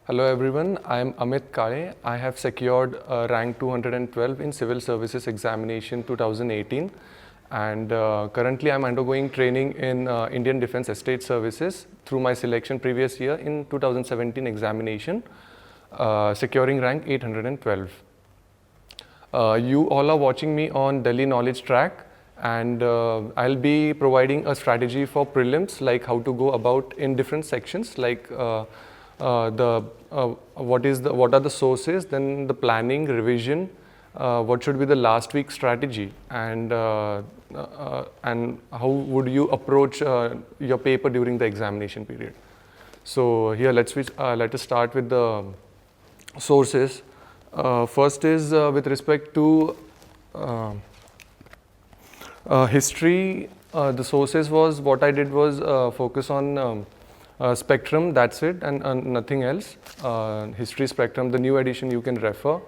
Hello everyone, I am Amit Kale. I have secured rank 212 in Civil Services Examination 2018 and currently I am undergoing training in Indian Defence Estate Services through my selection previous year in 2017 examination, securing rank 812. You all are watching me on Delhi Knowledge Track and I'll be providing a strategy for prelims, like how to go about in different sections, like what are the sources, then the planning, revision, what should be the last week strategy, and how would you approach your paper during the examination period. So here let us start with the sources. First is with respect to history. The sources was, what I did was focus on spectrum, that's it, and nothing else. History spectrum, the new edition you can refer.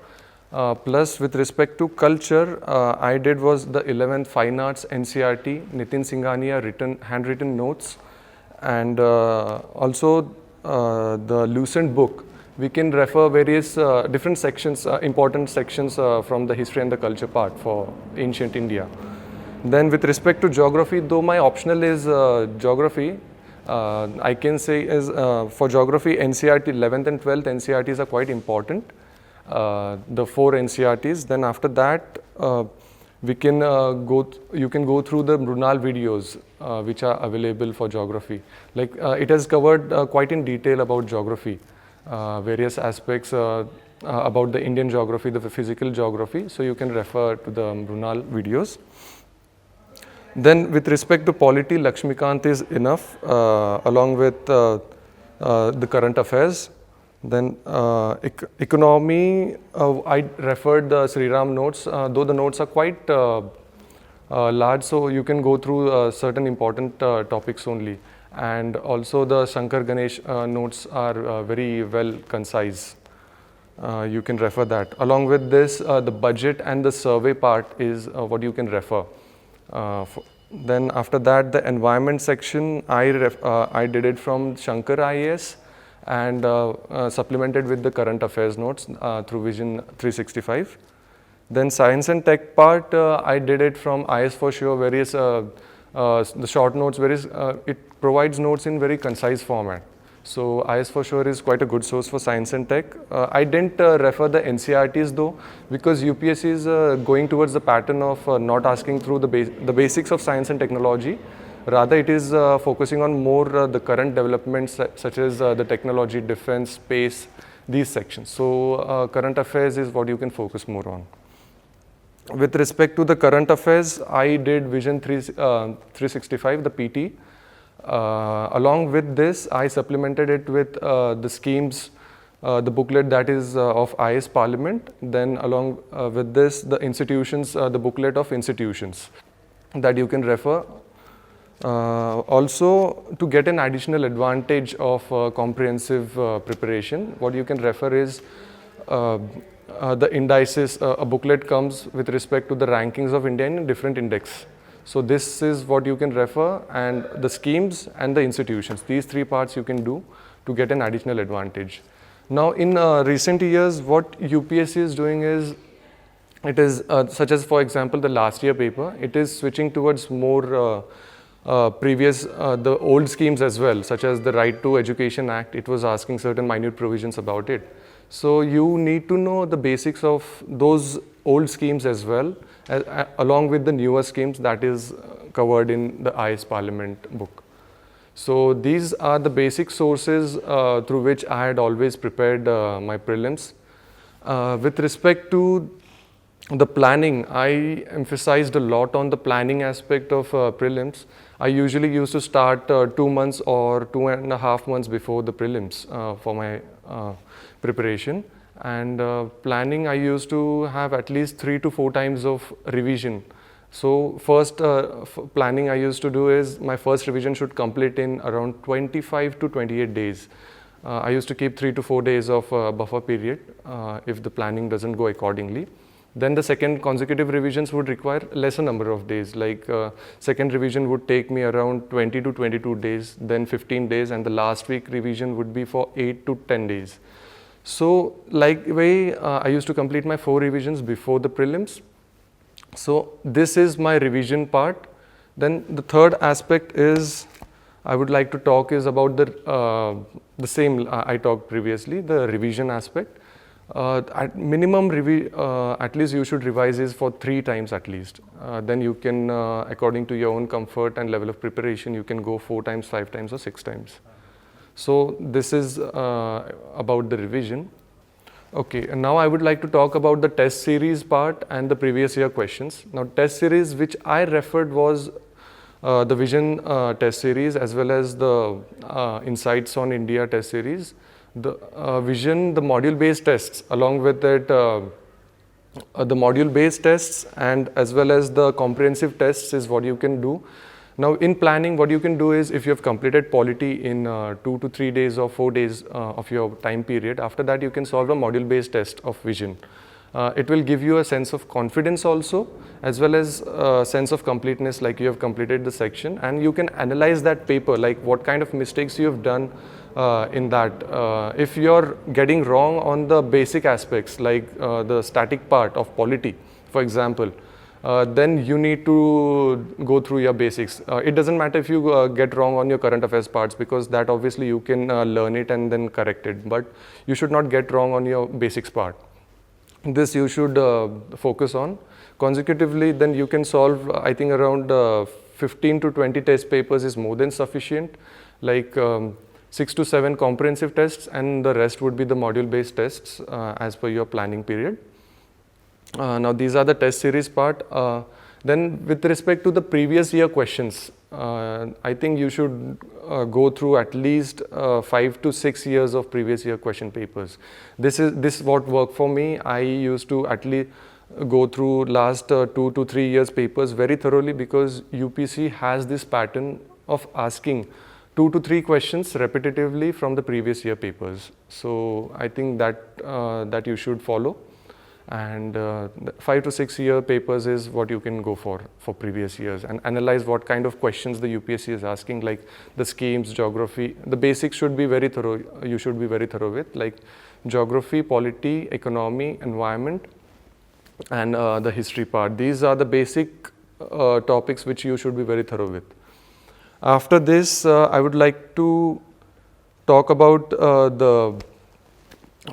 Plus with respect to culture, I did was the 11th Fine Arts NCRT, Nitin Singhania handwritten notes, and also the Lucent book. We can refer various different sections, important sections from the history and the culture part for ancient India. Then with respect to geography, though my optional is geography, I can say is for geography NCRT 11th and 12th NCRTs are quite important, the 4 NCRTs. Then after that you can go through the Brunal videos which are available for geography. Like it has covered quite in detail about geography, various aspects about the Indian geography, the physical geography, so you can refer to the Brunal videos. Then with respect to polity, Lakshmikant is enough, along with the current affairs. Then economy, I referred the Sriram notes, though the notes are quite large, so you can go through certain important topics only. And also the Shankar Ganesh notes are very well concise. You can refer that. Along with this, the budget and the survey part is what you can refer. Then after that, the environment section, I did it from Shankar IAS and supplemented with the current affairs notes through Vision 365. Then science and tech part, I did it from IS for sure, various the short notes, it provides notes in very concise format. So IS for sure is quite a good source for science and tech. I didn't refer the NCRTs though, because UPSC is going towards the pattern of not asking through the basics of science and technology. Rather, it is focusing on more the current developments such as the technology, defense, space, these sections. So current affairs is what you can focus more on. With respect to the current affairs, I did Vision 365, the PT. Along with this, I supplemented it with the schemes, the booklet that is of IS Parliament. Then along with this, the institutions, the booklet of institutions that you can refer. Also, to get an additional advantage of comprehensive preparation, what you can refer is the indices. A booklet comes with respect to the rankings of India in different index. So this is what you can refer, and the schemes and the institutions. These 3 parts you can do to get an additional advantage. Now in recent years, what UPSC is doing is, it is such as for example the last year paper, it is switching towards more previous, the old schemes as well, such as the Right to Education Act. It was asking certain minute provisions about it. So you need to know the basics of those old schemes as well, along with the newer schemes that is covered in the IS Parliament book. So these are the basic sources through which I had always prepared my prelims. With respect to the planning, I emphasized a lot on the planning aspect of prelims. I usually used to start 2 months or 2.5 months before the prelims for my preparation. And planning, I used to have at least 3 to 4 times of revision. So first planning I used to do is, my first revision should complete in around 25 to 28 days. I used to keep 3 to 4 days of buffer period if the planning doesn't go accordingly. Then the second consecutive revisions would require lesser number of days, like second revision would take me around 20 to 22 days, then 15 days, and the last week revision would be for 8 to 10 days. So like way I used to complete my 4 revisions before the prelims. So this is my revision part. Then the third aspect is I would like to talk is about the same I talked previously, the revision aspect. At minimum at least you should revise is for 3 times at least. Then you can, according to your own comfort and level of preparation, you can go 4 times, 5 times or 6 times. So this is about the revision. Okay, and now I would like to talk about the test series part and the previous year questions. Now test series which I referred was the Vision test series as well as the Insights on India test series. The Vision, the module based tests, along with it the module based tests and as well as the comprehensive tests is what you can do. Now in planning, what you can do is if you have completed polity in 2 to 3 days or 4 days of your time period, after that you can solve a module based test of Vision. It will give you a sense of confidence also, as well as a sense of completeness, like you have completed the section, and you can analyze that paper, like what kind of mistakes you have done in that. If you're getting wrong on the basic aspects, like the static part of polity, for example, then you need to go through your basics. It doesn't matter if you get wrong on your current affairs parts, because that obviously you can learn it and then correct it, but you should not get wrong on your basics part. This you should focus on. Consecutively, then you can solve, I think around 15 to 20 test papers is more than sufficient, like 6 to 7 comprehensive tests, and the rest would be the module based tests as per your planning period. Now these are the test series part. Then with respect to the previous year questions, I think you should go through at least 5 to 6 years of previous year question papers. This is what worked for me. I used to at least go through last 2 to 3 years papers very thoroughly, because UPSC has this pattern of asking 2 to 3 questions repetitively from the previous year papers. So I think that you should follow. And 5 to 6 year papers is what you can go for previous years, and analyze what kind of questions the UPSC is asking, like the schemes, geography. The basics should be very thorough. You should be very thorough with, like geography, polity, economy, environment, and the history part. These are the basic topics which you should be very thorough with. After this, I would like to talk about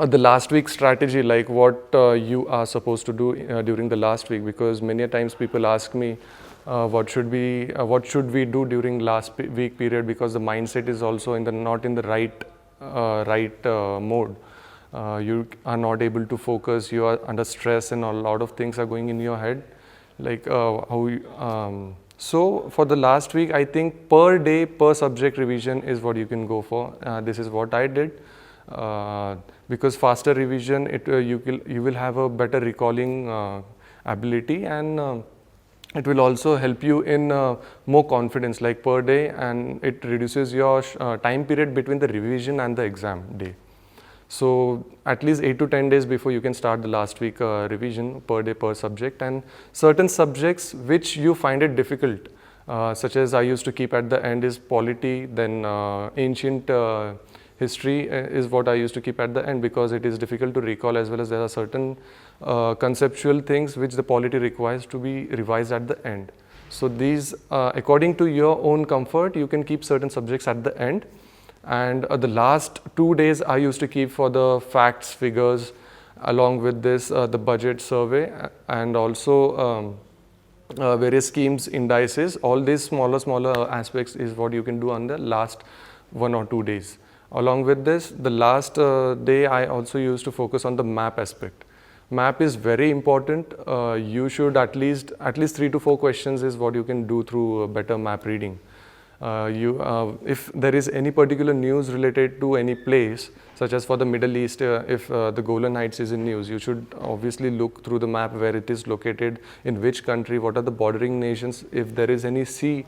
the last week strategy, like what you are supposed to do during the last week, because many a times people ask me what should we do during last week period, because the mindset is also not in the right mode. You are not able to focus, you are under stress, and a lot of things are going in your head, like so for the last week, I think per day, per subject revision is what you can go for. This is what I did. Because faster revision, you will have a better recalling ability, and it will also help you in more confidence, like per day, and it reduces your time period between the revision and the exam day. So at least 8 to 10 days before you can start the last week revision per day per subject. And certain subjects which you find it difficult, such as I used to keep at the end is polity, then ancient history is what I used to keep at the end, because it is difficult to recall, as well as there are certain conceptual things which the polity requires to be revised at the end. So these, according to your own comfort, you can keep certain subjects at the end. And the last 2 days I used to keep for the facts, figures, along with this the budget survey, and also various schemes, indices. All these smaller aspects is what you can do on the last 1 or 2 days. Along with this, the last day I also used to focus on the map aspect. Map is very important. You should at least 3 to 4 questions is what you can do through better map reading. If there is any particular news related to any place, such as for the Middle East, if the Golan Heights is in news, you should obviously look through the map where it is located, in which country, what are the bordering nations. If there is any sea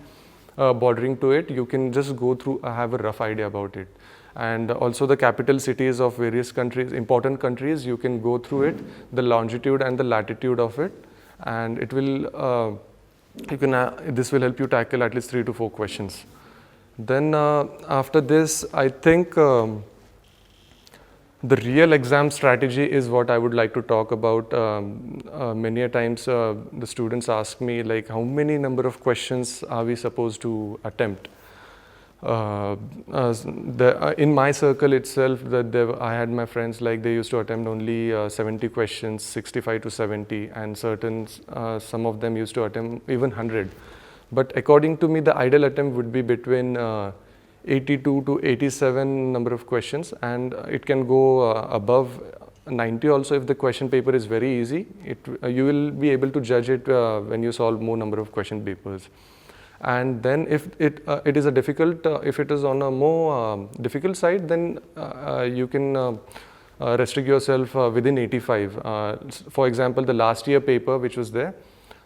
bordering to it, you can just go through, have a rough idea about it. And also the capital cities of various countries, important countries, you can go through it, the longitude and the latitude of it, and it will this will help you tackle at least 3 to 4 questions. Then after this, I think The real exam strategy is what I would like to talk about. Many a times the students ask me like, how many number of questions are we supposed to attempt? In my circle itself, I had my friends like they used to attempt only 70 questions, 65 to 70, and some of them used to attempt even 100. But according to me, the ideal attempt would be between 82 to 87 number of questions, and it can go above 90 also if the question paper is very easy. You will be able to judge it when you solve more number of question papers. And then if it is a difficult, if it is on a more difficult side, then you can restrict yourself within 85. For example, the last year paper which was there,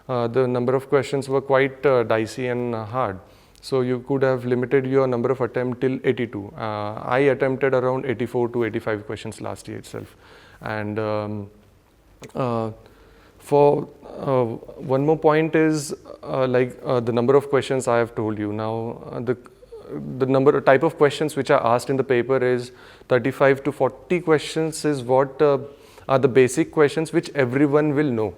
the number of questions were quite dicey and hard. So you could have limited your number of attempts till 82. I attempted around 84 to 85 questions last year itself. And for one more point is the number of questions I have told you. Now the type of questions which are asked in the paper is 35 to 40 questions is what are the basic questions which everyone will know.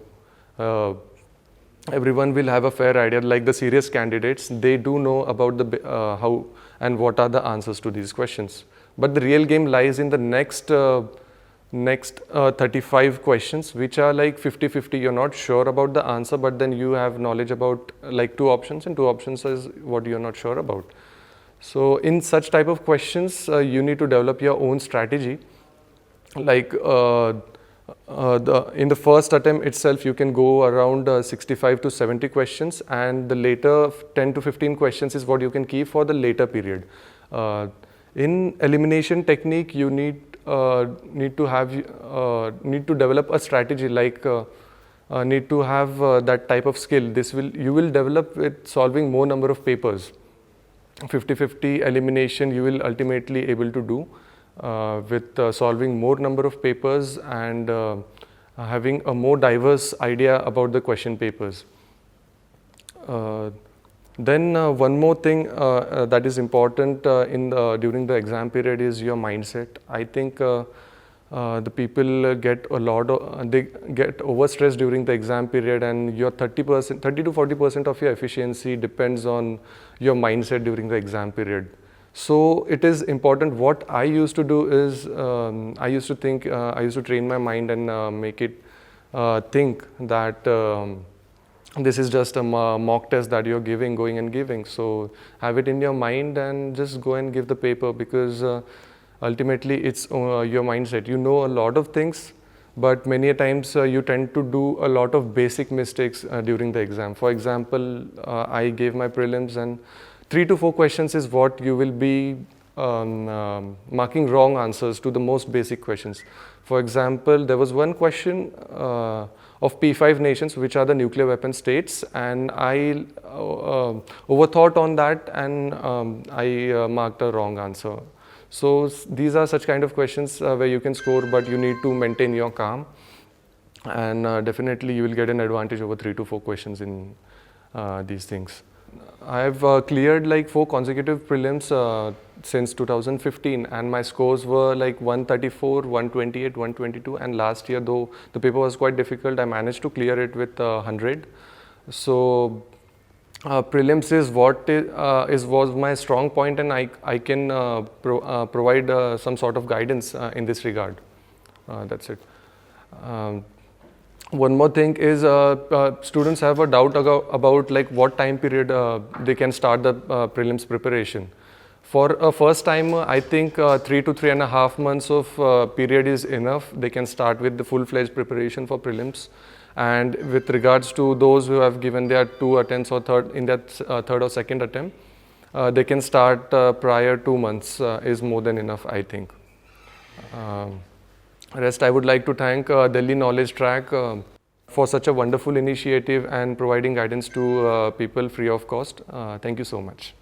Everyone will have a fair idea, like the serious candidates, they do know about the how and what are the answers to these questions. But the real game lies in the next 35 questions, which are like 50-50. You're not sure about the answer, but then you have knowledge about like two options, and two options is what you're not sure about. So in such type of questions, you need to develop your own strategy. Like in the first attempt itself, you can go around 65 to 70 questions, and the later 10 to 15 questions is what you can keep for the later period. In elimination technique, you need to develop a strategy, like need to have that type of skill. You will develop with solving more number of papers. 50-50 elimination you will ultimately able to do with solving more number of papers and having a more diverse idea about the question papers. Then one more thing that is important during the exam period is your mindset. I think the people get they get overstressed during the exam period, and your 30 to 40% of your efficiency depends on your mindset during the exam period. So it is important. What I used to do is I used to train my mind and make it think that this is just a mock test that you're going and giving. So have it in your mind and just go and give the paper, because ultimately it's your mindset. You know a lot of things, but many a times you tend to do a lot of basic mistakes during the exam. For example, I gave my prelims, and 3 to 4 questions is what you will be marking wrong answers to the most basic questions. For example, there was one question of P5 nations, which are the nuclear weapon states, and I overthought on that, and I marked a wrong answer. So these are such kind of questions where you can score, but you need to maintain your calm, and definitely you will get an advantage over 3 to 4 questions in these things. I have cleared like 4 consecutive prelims since 2015, and my scores were like 134, 128, 122, and last year, though the paper was quite difficult, I managed to clear it with 100. So prelims is was my strong point, and I can provide some sort of guidance in this regard. That's it. One more thing is students have a doubt about like what time period they can start the prelims preparation. For a first timer, I think 3 to 3.5 months of period is enough. They can start with the full-fledged preparation for prelims. And with regards to those who have given their 2 attempts or third or second attempt, they can start prior 2 months is more than enough, I think. Rest, I would like to thank Delhi Knowledge Track for such a wonderful initiative and providing guidance to people free of cost. Thank you so much.